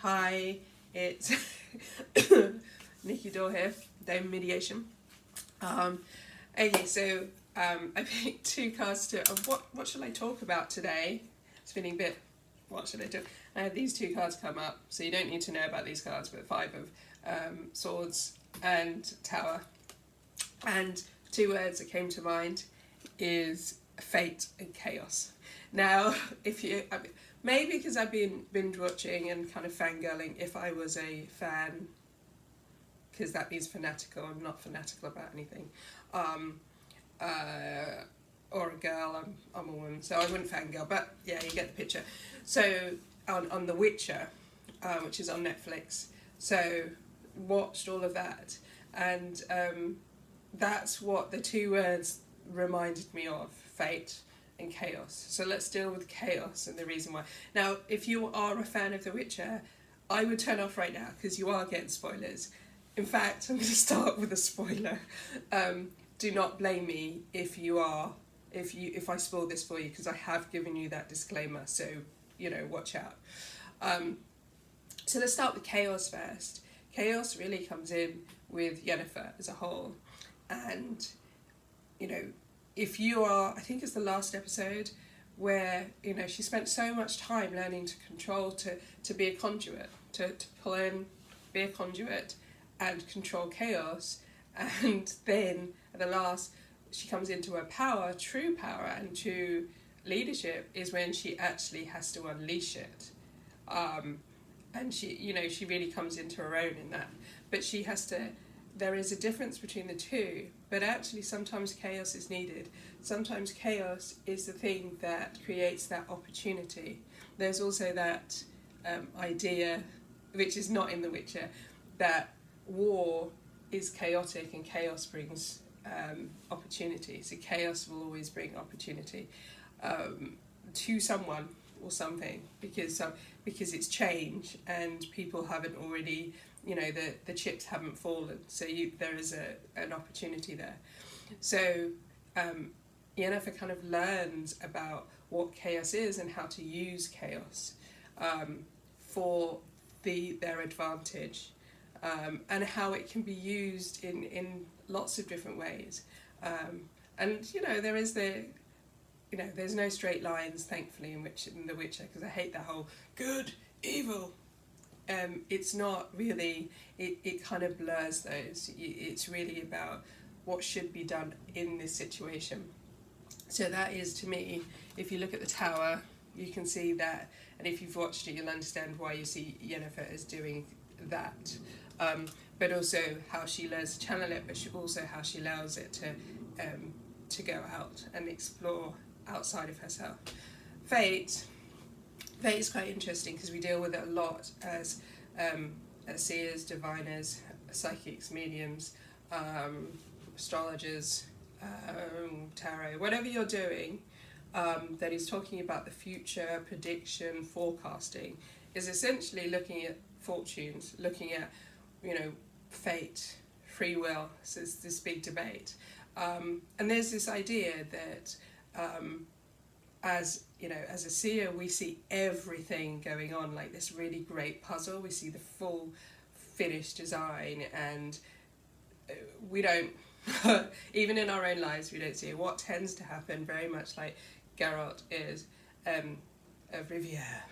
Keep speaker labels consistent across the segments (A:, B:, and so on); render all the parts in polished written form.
A: Hi, it's Nikki Dore here, Dame Mediation. Okay, so I picked two cards to. What shall I talk about today? It's feeling a bit. What should I do? I had these two cards come up, so you don't need to know about these cards, but Five of Swords and Tower. And two words that came to mind is fate and chaos. Now, if you maybe because I've been binge watching and kind of fangirling, if I was a fan, because that means fanatical. I'm not fanatical about anything. Or a girl. I'm a woman, so I wouldn't fangirl. But yeah, you get the picture. So on The Witcher, which is on Netflix. So watched all of that, and that's what the two words reminded me of: fate and chaos. So let's deal with chaos and the reason why. Now, if you are a fan of The Witcher, I would turn off right now because you are getting spoilers. In fact, I'm going to start with a spoiler. Do not blame me if you are, if I spoil this for you, because I have given you that disclaimer. So watch out. So let's start with chaos first. Chaos really comes in with Yennefer as a whole, and if you are, I think it's the last episode where she spent so much time learning to control, to be a conduit, to pull in, be a conduit and control chaos, and then at the last she comes into her power, true power and true leadership is when she actually has to unleash it. And she really comes into her own in that, but she has to. There is a difference between the two, but actually sometimes chaos is needed. Sometimes chaos is the thing that creates that opportunity. There's also that idea, which is not in The Witcher, that war is chaotic and chaos brings opportunity. So chaos will always bring opportunity to someone or something, because it's change and people haven't already, the chips haven't fallen, so there is an opportunity there. So Yennefer kind of learns about what chaos is and how to use chaos for their advantage, and how it can be used in lots of different ways. And there is there's no straight lines, thankfully, in The Witcher, because I hate that whole good, evil. It's not really, it kind of blurs those. It's really about what should be done in this situation. So that is, to me, if you look at the Tower, you can see that, and if you've watched it, you'll understand why you see Yennefer as doing that. But also how she learns to channel it, but also how she allows it to go out and explore outside of herself. Fate is quite interesting because we deal with it a lot as seers, diviners, psychics, mediums, astrologers, tarot, whatever you're doing that is talking about the future, prediction, forecasting, is essentially looking at fortunes, looking at fate, free will. So it's this big debate, and there's this idea that as a seer, we see everything going on like this really great puzzle. We see the full finished design, and we don't even in our own lives we don't see it. What tends to happen, very much like Geralt is of Riviere,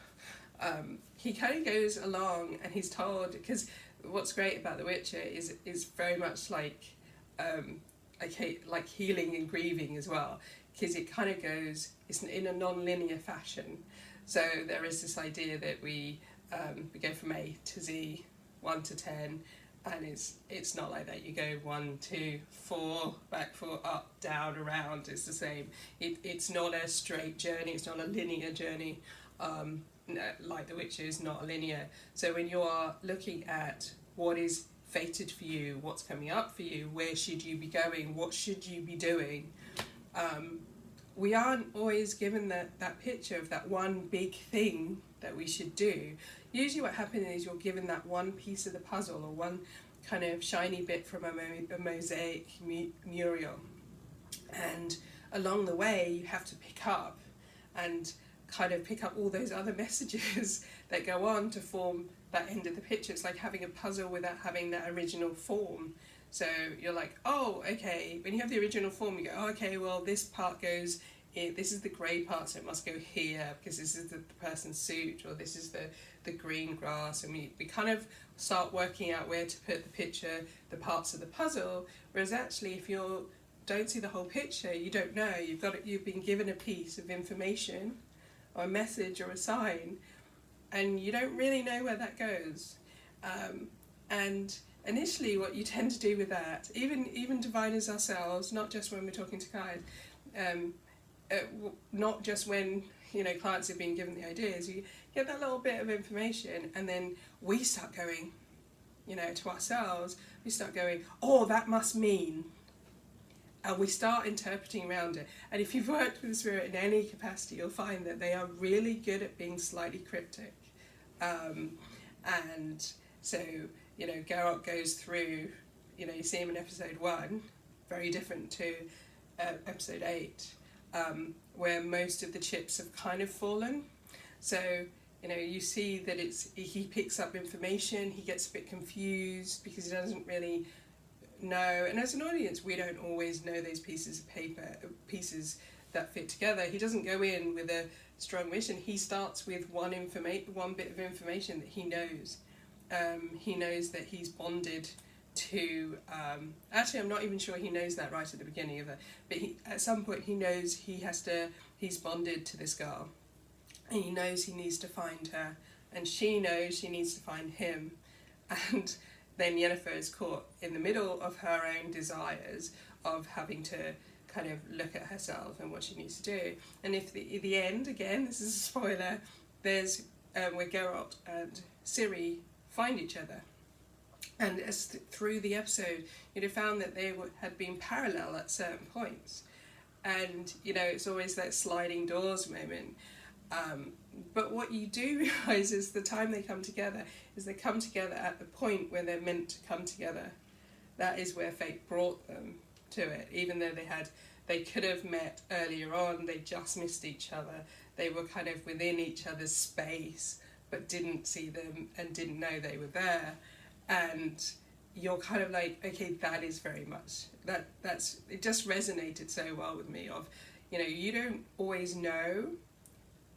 A: he kind of goes along and he's told, because what's great about The Witcher is very much like healing and grieving as well, because it kind of goes, it's in a non-linear fashion. So there is this idea that we go from A to Z, 1 to 10, and it's not like that. You go 1, 2, 4, back 4, up, down, around. It's the same. It's not a straight journey. It's not a linear journey. Like The Witcher is not linear. So when you are looking at what is fated for you, what's coming up for you, where should you be going, what should you be doing, we aren't always given that picture of that one big thing that we should do. Usually what happens is you're given that one piece of the puzzle, or one kind of shiny bit from a mosaic mural, and along the way you have to pick up and kind of pick up all those other messages that go on to form that end of the picture. It's like having a puzzle without having that original form. So you're like, oh, okay, when you have the original form, you go, oh, okay, well, this part goes in, this is the grey part, so it must go here, because this is the person's suit, or this is the green grass, and we kind of start working out where to put the picture, the parts of the puzzle, whereas actually if you don't see the whole picture, you don't know, you've been given a piece of information, or a message, or a sign, and you don't really know where that goes. And initially what you tend to do with that, even diviners ourselves, not just when we're talking to clients, not just when clients have been given the ideas, you get that little bit of information, and then we start going, to ourselves, we start going, oh, that must mean, and we start interpreting around it. And if you've worked with the spirit in any capacity, you'll find that they are really good at being slightly cryptic. And so, Garrett goes through, you see him in episode 1, very different to episode 8, where most of the chips have kind of fallen. So, you see that he picks up information, he gets a bit confused because he doesn't really know, and as an audience we don't always know those pieces of paper, pieces that fit together. He doesn't go in with a strong mission. He starts with one bit of information that he knows. He knows that he's bonded to, actually I'm not even sure he knows that right at the beginning of it, but at some point he knows he's bonded to this girl, and he knows he needs to find her, and she knows she needs to find him, and then Yennefer is caught in the middle of her own desires of having to kind of look at herself and what she needs to do. And if the end, again, this is a spoiler, there's where Geralt and Ciri find each other. And as through the episode, you'd have found that they had been parallel at certain points. And, it's always that sliding doors moment. But what you do realise is the time they come together is they come together at the point where they're meant to come together. That is where fate brought them to it. Even though they could have met earlier on, they just missed each other. They were kind of within each other's space, but didn't see them and didn't know they were there. And you're kind of like, okay, that is very much, it just resonated so well with me of, you don't always know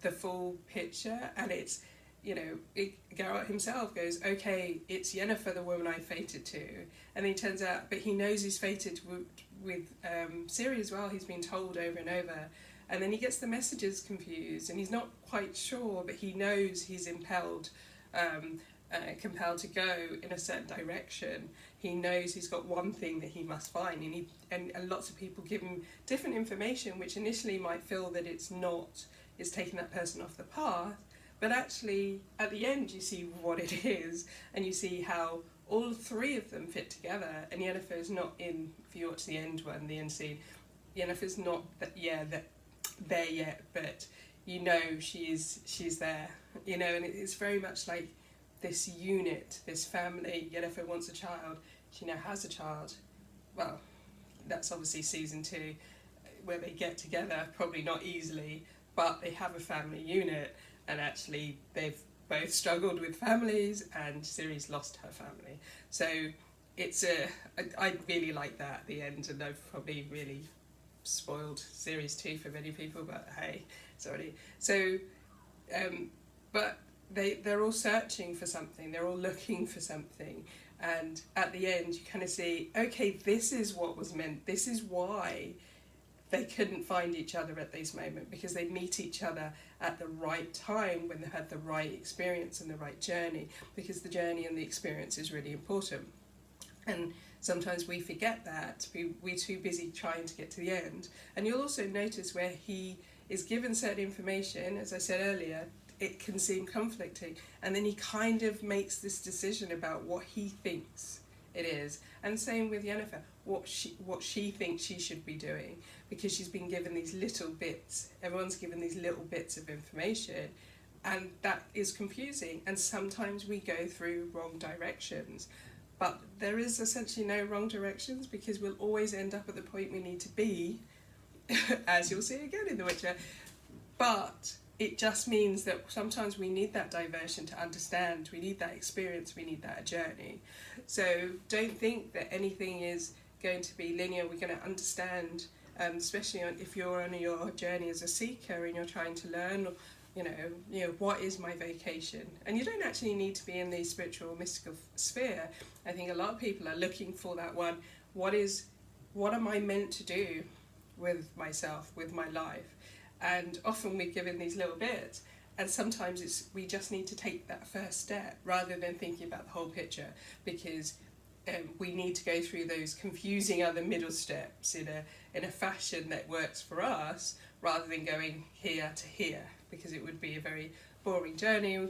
A: the full picture, and it's, Geralt himself goes, okay, it's Yennefer, the woman I fated to, and he turns out, but he knows he's fated with Ciri as well. He's been told over and over, and then he gets the messages confused, and he's not quite sure, but he knows he's compelled to go in a certain direction. He knows he's got one thing that he must find, and lots of people give him different information, which initially might feel that it's taking that person off the path, but actually at the end you see what it is, and you see how all three of them fit together. And Yennefer's not in, if you watch the end end scene, Yennefer's not there yet, but she's there, and it's very much like this unit, this family. Yennefer wants a child, she now has a child. Well, that's obviously season 2, where they get together, probably not easily, but they have a family unit, and actually they've both struggled with families, and Ciri's lost her family. So I really like that at the end, and I've probably really spoiled series 2 for many people, but hey, sorry. So, but they're all searching for something, they're all looking for something, and at the end you kind of see, okay, this is what was meant, this is why they couldn't find each other at this moment, because they meet each other at the right time when they had the right experience and the right journey, because the journey and the experience is really important. And sometimes we forget that, we're too busy trying to get to the end. And you'll also notice where he is given certain information, as I said earlier, it can seem conflicting, and then he kind of makes this decision about what he thinks it is. And same with Yennefer, what she thinks she should be doing, because she's been given these little bits, everyone's given these little bits of information, and that is confusing, and sometimes we go through wrong directions. But there is essentially no wrong directions, because we'll always end up at the point we need to be, as you'll see again in The Witcher. But it just means that sometimes we need that diversion to understand, we need that experience, we need that journey. So don't think that anything is going to be linear. We're going to understand, especially if you're on your journey as a seeker and you're trying to learn, what is my vocation? And you don't actually need to be in the spiritual mystical sphere. I think a lot of people are looking for that one. What am I meant to do with myself, with my life? And often we're given these little bits, and sometimes we just need to take that first step rather than thinking about the whole picture, because we need to go through those confusing other middle steps in a fashion that works for us, rather than going here to here, because it would be a very boring journey,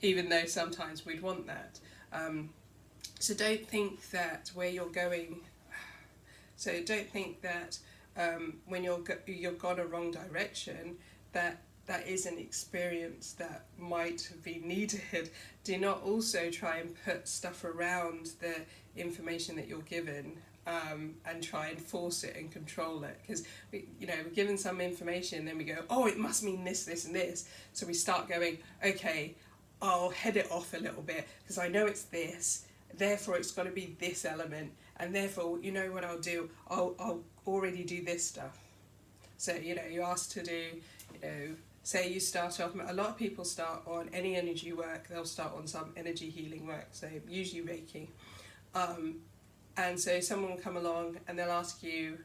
A: even though sometimes we'd want that. So don't think that where you're going. So don't think that when you've gone a wrong direction, that is an experience that might be needed. Do not also try and put stuff around the information that you're given, and try and force it and control it, because we're given some information, then we go, oh, it must mean this, this and this, so we start going, okay, I'll head it off a little bit because I know it's this, therefore it's got to be this element, and therefore what I'll do, I'll already do this stuff. So you're asked to do, say you start off, a lot of people start on any energy work, they'll start on some energy healing work, so usually Reiki. And so someone will come along and they'll ask you,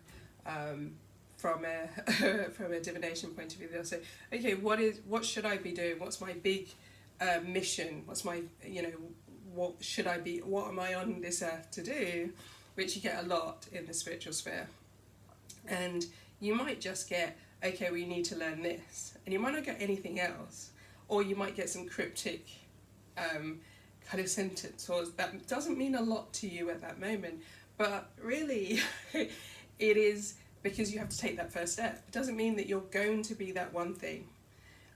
A: from a divination point of view, they'll say, okay, what should I be doing? What's my big mission? What's my, what am I on this earth to do? Which you get a lot in the spiritual sphere. And you might just get, okay, we need to learn this. And you might not get anything else. Or you might get some cryptic kind of sentence, or that doesn't mean a lot to you at that moment. But really, it is because you have to take that first step. It doesn't mean that you're going to be that one thing.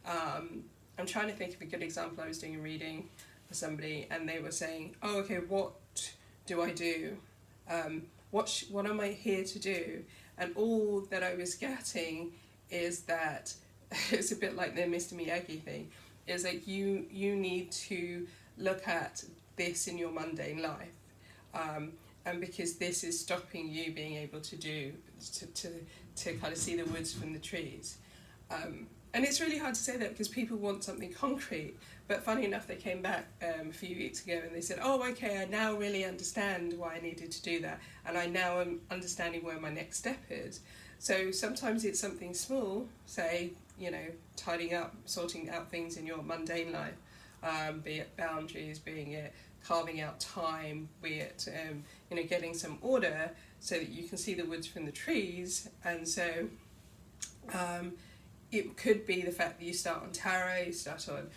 A: I'm trying to think of a good example. I was doing a reading for somebody and they were saying, oh, okay, what do I do? What am I here to do? And all that I was getting is that it's a bit like the Mr. Miyagi thing. It's like you need to look at this in your mundane life, and because this is stopping you being able to kind of see the woods from the trees. And it's really hard to say that because people want something concrete. But funny enough, they came back a few weeks ago and they said, oh, okay, I now really understand why I needed to do that. And I now am understanding where my next step is. So sometimes it's something small, say, tidying up, sorting out things in your mundane life, be it boundaries, being it carving out time, be it, getting some order so that you can see the woods from the trees. And so it could be the fact that you start on tarot, you start on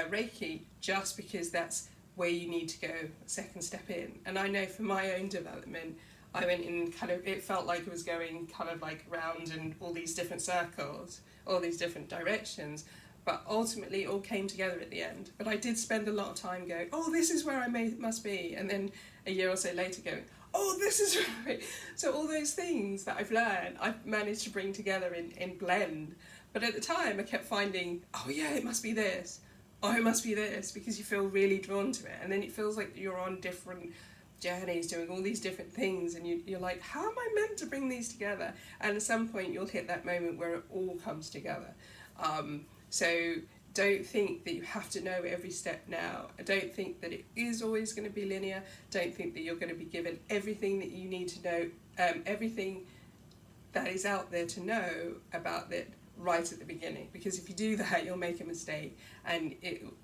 A: Reiki, just because that's where you need to go a second step in. And I know for my own development, I went in it felt like it was going kind of like round in all these different circles, all these different directions, but ultimately it all came together at the end. But I did spend a lot of time going, oh, this is where I must be, and then a year or so later going, oh, this is right. So all those things that I've learned, I've managed to bring together in blend. But at the time I kept finding, oh yeah, it must be this. Oh, it must be this, because you feel really drawn to it. And then it feels like you're on different journeys doing all these different things, and you're like, how am I meant to bring these together? And at some point you'll hit that moment where it all comes together. So don't think that you have to know every step now. I don't think that it is always going to be linear. Don't think that you're going to be given everything that you need to know, everything that is out there to know about it right at the beginning. Because if you do that, you'll make a mistake, and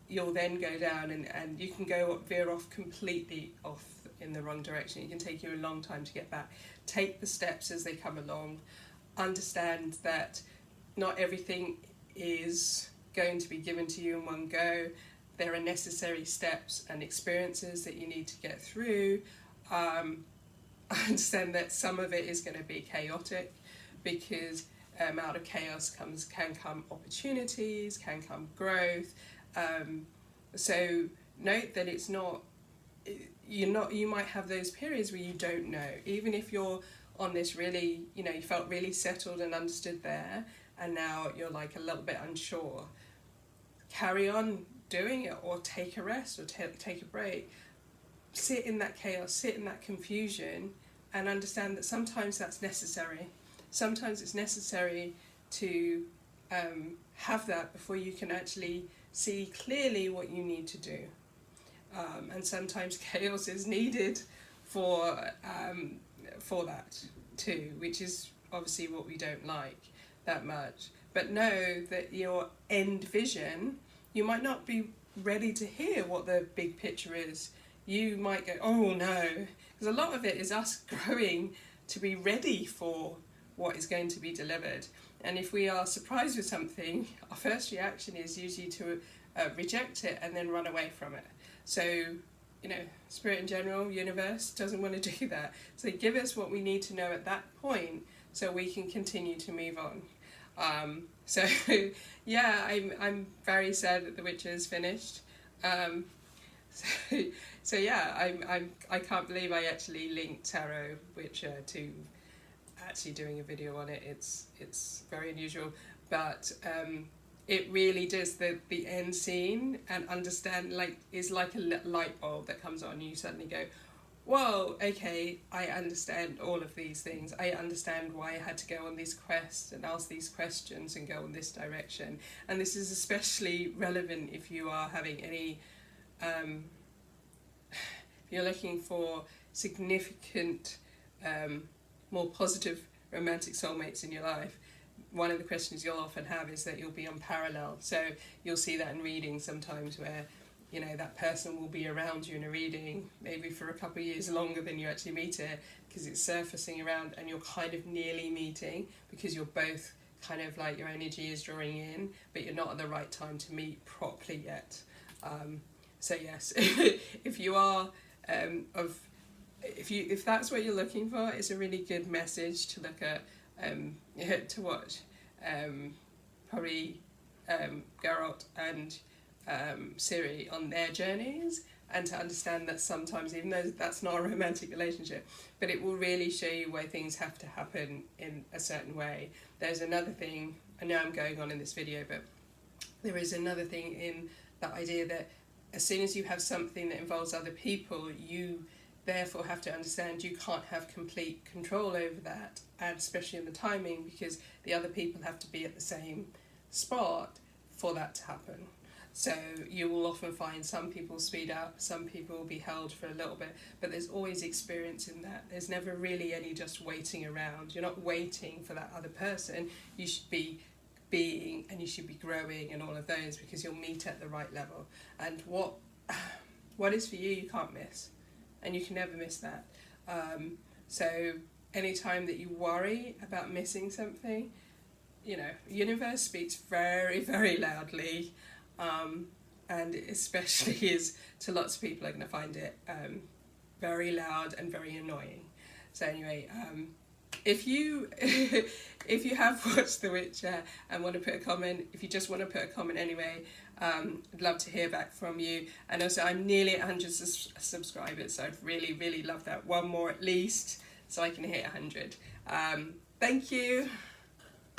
A: you'll then go down and you can veer off completely off in the wrong direction. It can take you a long time to get back. Take the steps as they come along. Understand that not everything is going to be given to you in one go. There are necessary steps and experiences that you need to get through. Understand that some of it is going to be chaotic, because out of chaos can come opportunities, can come growth. So note that it's not, you might have those periods where you don't know, even if you're on this really, you felt really settled and understood there, and now you're like a little bit unsure. Carry on doing it, or take a rest, or take a break. Sit in that chaos, sit in that confusion, and understand that sometimes that's necessary. Sometimes it's necessary to have that before you can actually see clearly what you need to do. And sometimes chaos is needed for that too, which is obviously what we don't like that much. But know that your end vision, you might not be ready to hear what the big picture is. You might go, oh no, because a lot of it is us growing to be ready for what is going to be delivered. And if we are surprised with something, our first reaction is usually to reject it and then run away from it. So, you know, spirit in general, universe, doesn't want to do that. So give us what we need to know at that point so we can continue to move on. So yeah, I'm very sad that The Witcher is finished. So yeah, I can't believe I actually linked Tarot Witcher to actually doing a video on it. It's very unusual, but it really does the end scene and understand, like, is like a light bulb that comes on. You suddenly go, whoa, okay, I understand all of these things. I understand why I had to go on these quests and ask these questions and go in this direction. And this is especially relevant if you are having any, if you're looking for significant, more positive romantic soulmates in your life. One of the questions you'll often have is that you'll be unparalleled. So you'll see that in readings sometimes where, you know, that person will be around you in a reading maybe for a couple of years longer than you actually meet it, because it's surfacing around and you're kind of nearly meeting because you're both kind of like, your energy is drawing in, but you're not at the right time to meet properly yet. So yes, if you are if that's what you're looking for, it's a really good message to look at, to watch. Probably Geralt and Ciri on their journeys, and to understand that sometimes, even though that's not a romantic relationship, but it will really show you why things have to happen in a certain way. There's another thing, I know I'm going on in this video, but there is another thing in that idea that as soon as you have something that involves other people, you therefore have to understand you can't have complete control over that, and especially in the timing, because the other people have to be at the same spot for that to happen. So you will often find some people speed up, some people will be held for a little bit, but there's always experience in that. There's never really any just waiting around. You're not waiting for that other person. You should be being, and you should be growing and all of those, because you'll meet at the right level. And what is for you, you can't miss. And you can never miss that. So anytime that you worry about missing something, you know, universe speaks very, very loudly, and especially is to lots of people are going to find it very loud and very annoying. So anyway, if you if you have watched The Witcher and want to put a comment, if you just want to put a comment anyway, I'd love to hear back from you. And also, I'm nearly at 100 subscribers, so I'd really, really love that. One more at least, so I can hit 100. Thank you.